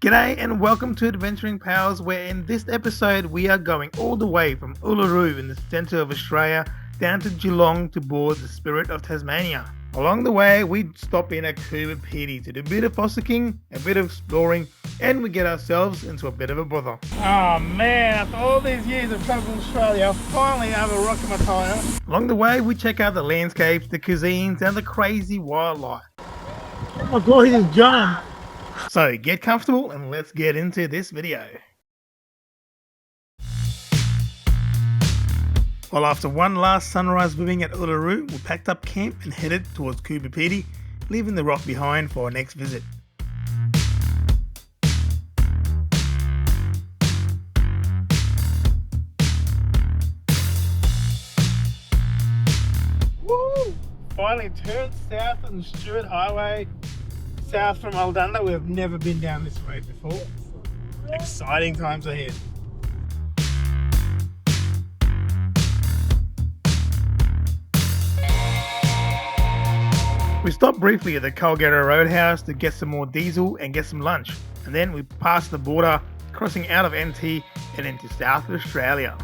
G'day and welcome to Adventuring Pals, where in this episode we are going all the way from Uluru in the centre of Australia down to Geelong to board the Spirit of Tasmania. Along the way we stop in at Coober Pedy to do a bit of fossicking, a bit of exploring, and we get ourselves into a bit of a bother. Oh man, after all these years of travel in Australia, I finally have a rock in my tyre. Along the way we check out the landscapes, the cuisines and the crazy wildlife. Oh my god, he just jumped! So get comfortable and let's get into this video. Well, after one last sunrise viewing at Uluru, we packed up camp and headed towards Coober Pedy, leaving the rock behind for our next visit. Woo! Finally turned south on the Stewart Highway, south from Aldunda. We have never been down this road before. Exciting times ahead. We stopped briefly at the Colgate Roadhouse to get some more diesel and get some lunch, and then we passed the border, crossing out of NT and into South Australia.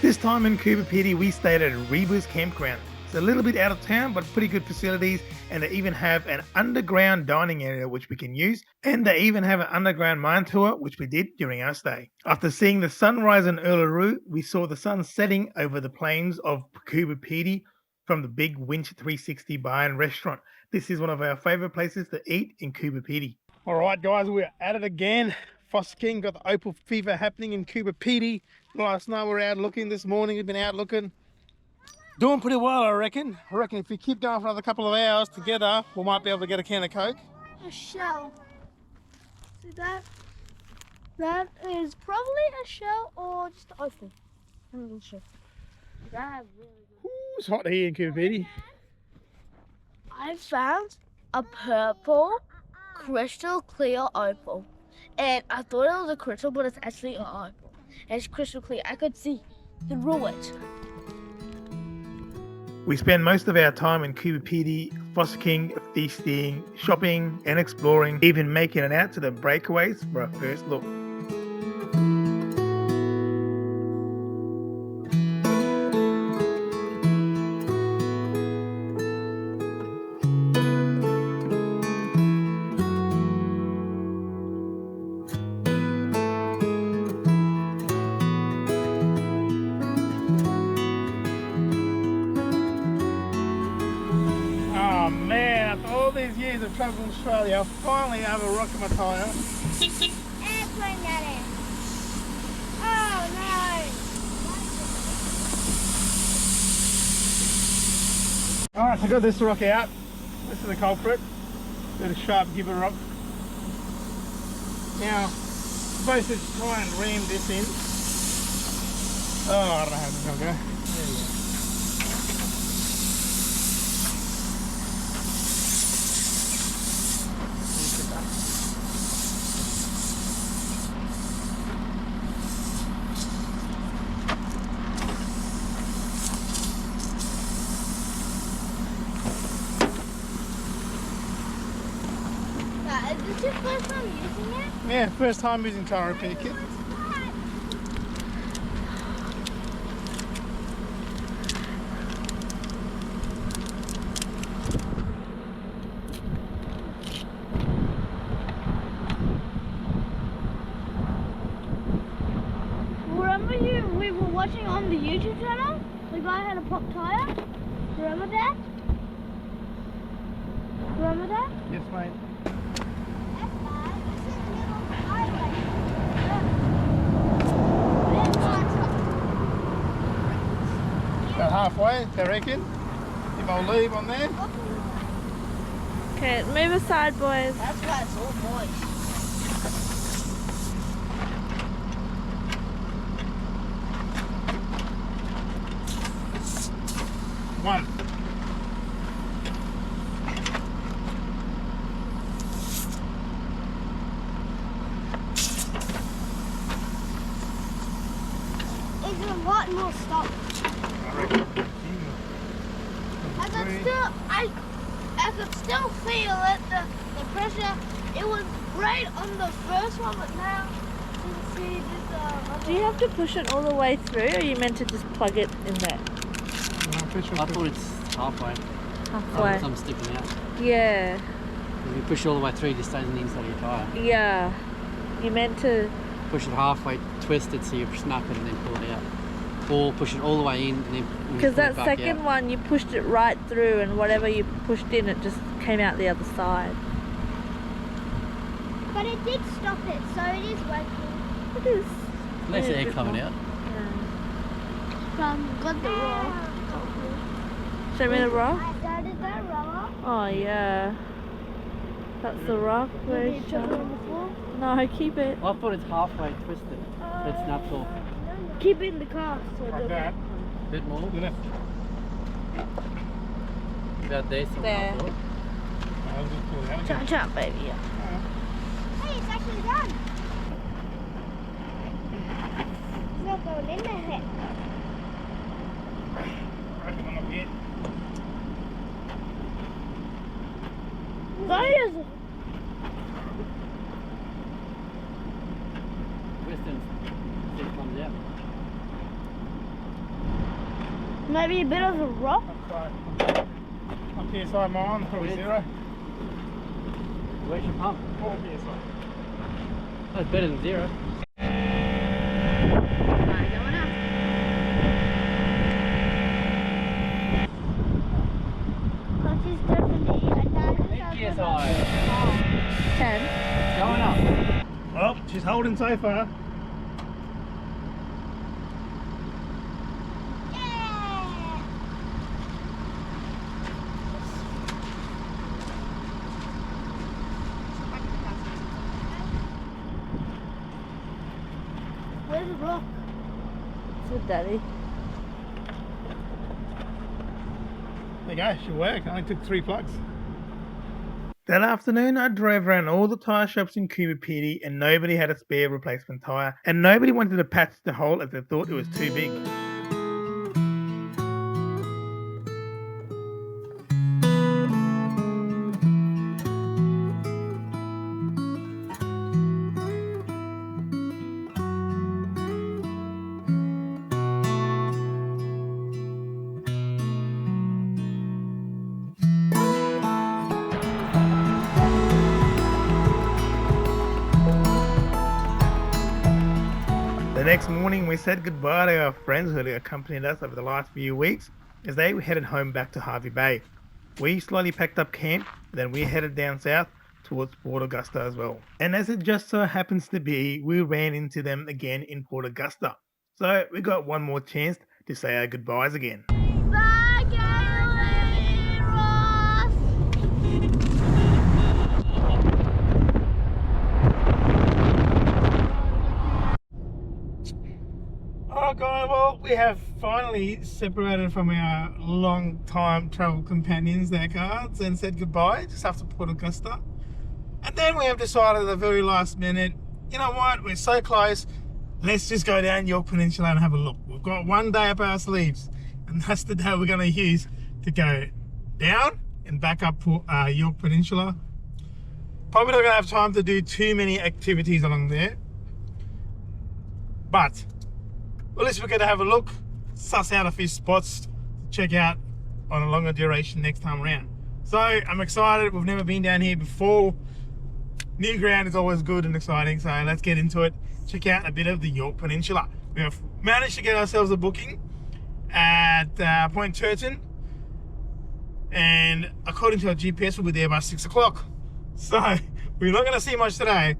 This time in Coober Pedy we stayed at Reba's campground. It's a little bit out of town but pretty good facilities, and they even have an underground dining area which we can use, and they even have an underground mine tour which we did during our stay. After seeing the sunrise in Uluru, we saw the sun setting over the plains of Coober Pedy from the big Winch 360 bar and restaurant. This is one of our favourite places to eat in Coober Pedy. Alright guys, we're at it again. Fossicking, got the opal fever happening in Coober Pedy. Last night we were out looking, this morning we've been out looking. Doing pretty well, I reckon. If we keep going for another couple of hours together, we might be able to get a can of Coke. A shell. See that? That is probably a shell or just an opal. I'm not sure. That really good. Ooh, it's hot here in Coober Pedy. I found a purple crystal clear opal. And I thought it was a crystal, but it's actually an opal. And it's crystal clear. I could see through it. We spend most of our time in Coober Pedy fossicking, feasting, shopping and exploring, even making it out to the breakaways for our first look. These years of travel in Australia, I finally have a rock in my tyre. Airplane that in. Oh no! Alright, so I got this rock out. This is the culprit. Bit of sharp gibbon rock. Now, I'm supposed to try and ram this in. Oh, I don't know how this is going to go. There you go. Is this your first time using it? Yeah, first time using tyre repair kit. Remember we were watching on the YouTube channel? The guy had a pop tyre? Remember that? Remember that? Yes, mate. About halfway, I reckon. If I'll leave on there. Okay, move aside, boys. That's why it's all moist. One. There's a lot more stuff. I reckon. I could still feel it, the pressure. It was great on the first one, but now you can see this. Do you have to push it all the way through, or are you meant to just plug it in there? I thought it's halfway. Halfway. Some sticking out. Yeah. If you push it all the way through, it just stays on the inside of your tyre. Yeah. You meant to. Push it halfway, twist it so you snap it and then pull it out. Or push it all the way in and then Because pull it that back second out. one, you pushed it right through, and whatever you pushed in, it just came out the other side. But it did stop it, so it is working. It is. Unless the Yeah, air bit coming more. out. Yeah. Got the roll. Show me the rock. That is that roller. Oh yeah. That's the rock. Maybe Very you chuck it sharp. on the floor. No, keep it. I thought it's halfway twisted. It snaps off. Keep it in the car. So Like that. A bit more. Left. About there. There. I thought. I'll just pull it out again. Chop chop, baby. Yeah. Hey, it's actually done. It's not going in there. I reckon I'm up here. Guys, Twist and see if it comes out. maybe a bit of a rock. Up here side mine, probably Where's- 0. Where's your pump? 4 PSI. That's better than 0. But it's definitely a PSI. 10. Going up. Well, she's holding so far. Yeah. Where's the rock? It's with Daddy. There you go, should work. I only took 3 plugs. That afternoon, I drove around all the tyre shops in Coober Pedy and nobody had a spare replacement tyre. And nobody wanted to patch the hole as they thought it was too big. The next morning, we said goodbye to our friends who had accompanied us over the last few weeks as they headed home back to Harvey Bay. We slowly packed up camp, then we headed down south towards Port Augusta as well. And as it just so happens to be, we ran into them again in Port Augusta. So we got one more chance to say our goodbyes again. Bye, Kaylee, Ross. Alright guys, well we have finally separated from our long time travel companions, their cards, and said goodbye just after Port Augusta. And then we have decided at the very last minute, you know what, we're so close, let's just go down York Peninsula and have a look. We've got one day up our sleeves, and that's the day we're going to use to go down and back up York Peninsula. Probably not going to have time to do too many activities along there, but at least we're going to have a look, suss out a few spots to check out on a longer duration next time around. So I'm excited. We've never been down here before. New ground is always good and exciting, so let's get into it. Check out a bit of the York Peninsula. We have managed to get ourselves a booking at Point Turton, and according to our GPS we'll be there by 6 o'clock. So we're not going to see much today,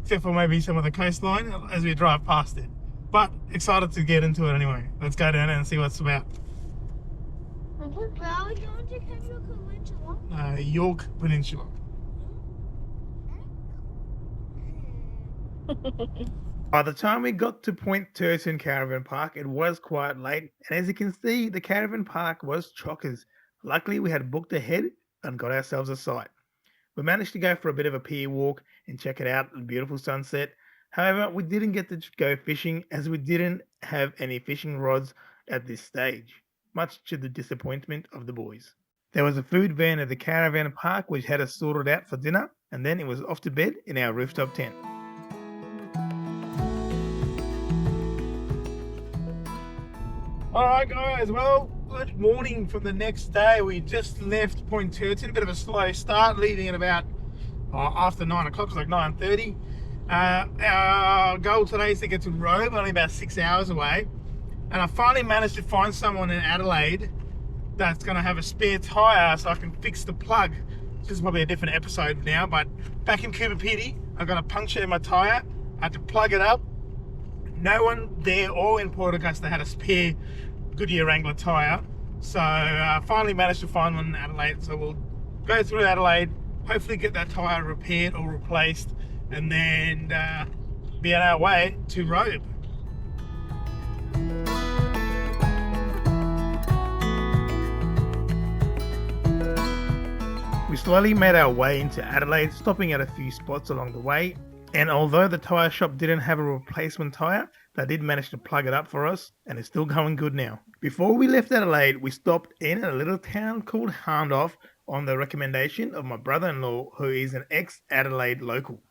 except for maybe some of the coastline as we drive past it. But excited to get into it anyway. Let's go down there and see what it's about. Where are we going to York Peninsula? York Peninsula. By the time we got to Point Turton Caravan Park, it was quite late, and as you can see, the caravan park was chockers. Luckily, we had booked ahead and got ourselves a site. We managed to go for a bit of a pier walk and check it out, a beautiful sunset, However, we didn't get to go fishing as we didn't have any fishing rods at this stage, much to the disappointment of the boys. There was a food van at the caravan park which had us sorted out for dinner, and then it was off to bed in our rooftop tent. Alright guys, well, good morning from the next day. We just left Point Turton, a bit of a slow start, leaving at about after 9 o'clock, it's like 9:30. Our goal today is to get to Robe, only about 6 hours away. And I finally managed to find someone in Adelaide that's going to have a spare tyre so I can fix the plug. This is probably a different episode now, but back in Coober Pedy, I got a puncture in my tyre. I had to plug it up. No one there or in Port Augusta had a spare Goodyear Wrangler tyre. So I finally managed to find one in Adelaide. So we'll go through Adelaide, hopefully get that tyre repaired or replaced, and then be on our way to Robe. We slowly made our way into Adelaide, stopping at a few spots along the way, and although the tyre shop didn't have a replacement tyre, they did manage to plug it up for us, and it's still going good now. Before we left Adelaide, we stopped in a little town called Houndoff on the recommendation of my brother-in-law, who is an ex-Adelaide local.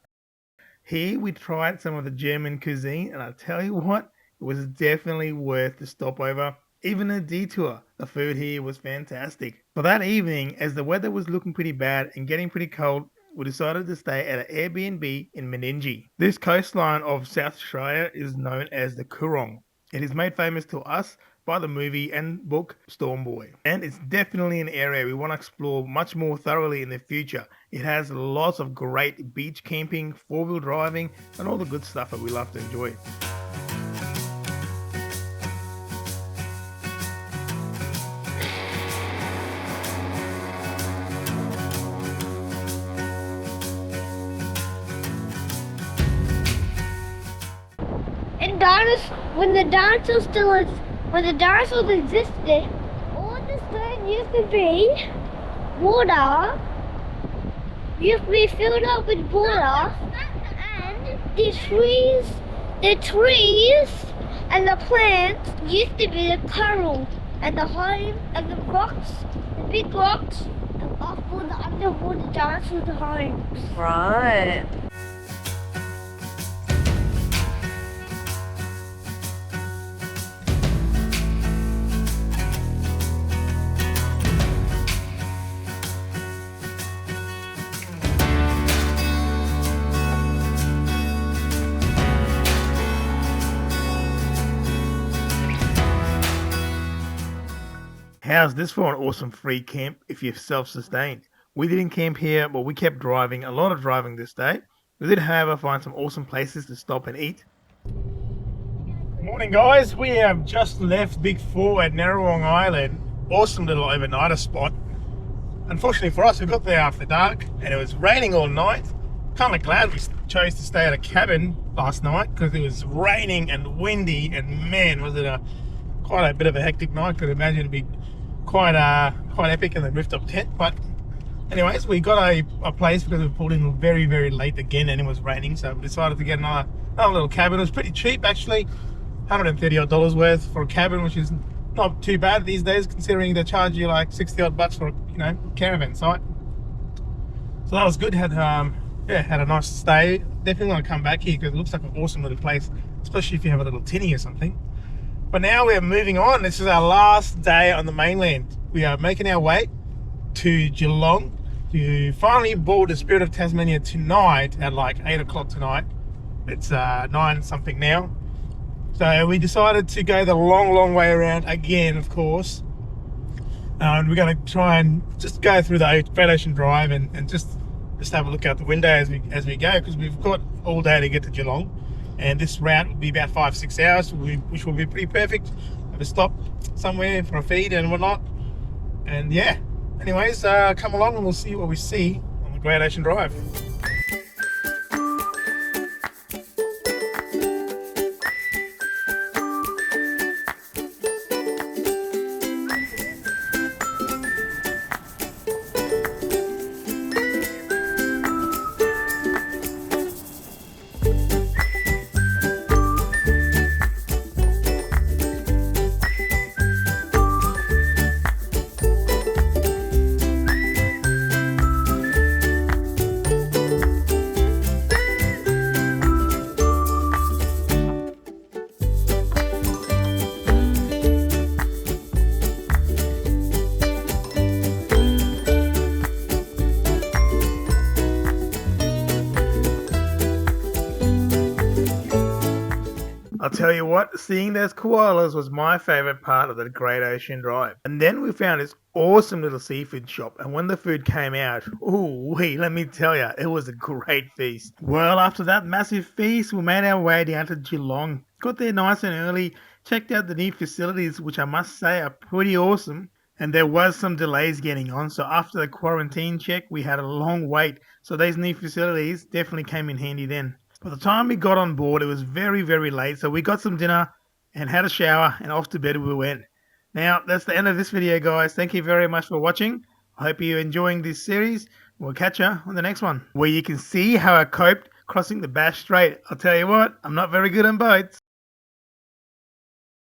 Here we tried some of the German cuisine, and I tell you what, it was definitely worth the stopover, even a detour. The food here was fantastic. For that evening, as the weather was looking pretty bad and getting pretty cold, we decided to stay at an Airbnb in Meningie. This coastline of South Australia is known as the Coorong. It is made famous to us by the movie and book Storm Boy. And it's definitely an area we want to explore much more thoroughly in the future. It has lots of great beach camping, four-wheel driving, and all the good stuff that we love to enjoy. When the dinosaurs existed, all this land used to be water, used to be filled up with water, and the trees and the plants used to be the coral and the home and the rocks, the big rocks, and off all the underwater dinosaurs' homes. Right. How's this for an awesome free camp if you're self-sustained? We didn't camp here, but we kept driving, a lot of driving this day. We did, however, find some awesome places to stop and eat. Morning guys, we have just left Big 4 at Narrawong Island. Awesome little overnighter spot. Unfortunately for us, we got there after dark and it was raining all night. Kind of glad we chose to stay at a cabin last night because it was raining and windy, and man, was it quite a bit of a hectic night. Could imagine it'd be quite epic in the rooftop tent. But anyways, we got a place because we pulled in very late again and it was raining, so we decided to get another little cabin. It was pretty cheap actually, $130 odd worth for a cabin, which is not too bad these days considering they charge you like 60 odd bucks for a caravan site. So that was good. Had a nice stay. Definitely want to come back here because it looks like an awesome little place, especially if you have a little tinny or something. But now we're moving on. This is our last day on the mainland. We are making our way to Geelong to finally board the Spirit of Tasmania tonight at like 8 o'clock tonight. It's 9 something now. So we decided to go the long way around again, of course. And we're going to try and just go through the Great Ocean Drive and just have a look out the window as we go, because we've got all day to get to Geelong. And this route will be about 5-6 hours, which will be pretty perfect. Have a stop somewhere for a feed and whatnot. And yeah, anyways, come along and we'll see what we see on the Great Ocean Drive. I'll tell you what, seeing those koalas was my favourite part of the Great Ocean Drive. And then we found this awesome little seafood shop, and when the food came out, ooh wee, let me tell you, it was a great feast. Well, after that massive feast, we made our way down to Geelong. Got there nice and early, checked out the new facilities, which I must say are pretty awesome. And there was some delays getting on, so after the quarantine check, we had a long wait. So these new facilities definitely came in handy then. By the time we got on board, it was very, very late, so we got some dinner and had a shower, and off to bed we went. Now, that's the end of this video, guys. Thank you very much for watching. I hope you're enjoying this series. We'll catch you on the next one, where you can see how I coped crossing the Bass Strait. I'll tell you what, I'm not very good on boats.